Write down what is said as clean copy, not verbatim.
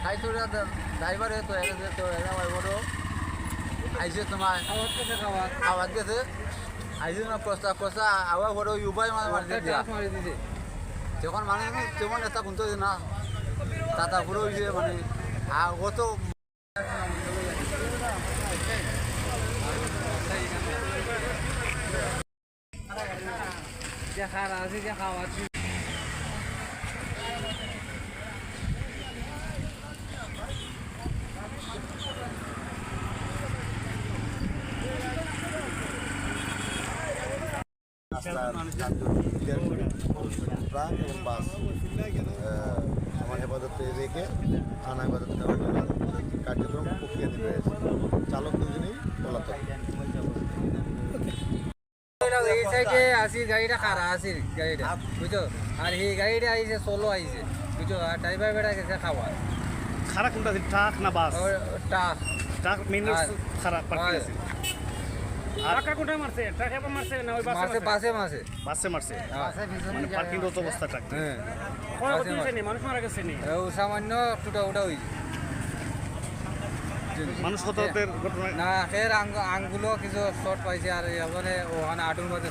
আইসোরা ড্রাইভারে তো এরা বড় আইসে তোমার আওয়াজ গেছে আইসে না কষা আওয়াজ বড় উপায় মারি দিছে যখন মানে তেমন একটা বলতে না তাতা পুরো মানে ও তো খাওয়া আছে খাওয়া ট্রাক এবং বাস আমার হেফাজতে রেখে থানা হেফাজতে দেওয়ার জন্য কার্যক্রম প্রক্রিয়াধীন রয়েছে চালক দুজনেই পলাতক এই সাইডে আসি গাড়িটা খারাপ আসি গাড়িটা বুঝছো আর এই গাড়িটা আইছে সোলো আইছে বুঝছো আর ড্রাইভার বেড়া গেছে খাওয়া খারাপ কোনটা ট্রাক না bus truck truck main road খারাপ পার্কিং আছে টাকা কোথায় মারছে ট্রাকে মারছে না ওই বাসে বাসে মারছে মানে পার্কিং রত অবস্থা ট্রাক হ্যাঁ মানুষ মারা গেছে নি ও সামান্য টুটা উটা হইছে মানুষ হতাহতের ঘটনা না ফের আঙ্গুলো কিছু শর্ট পাইছে আর ওখানে আটুর মধ্যে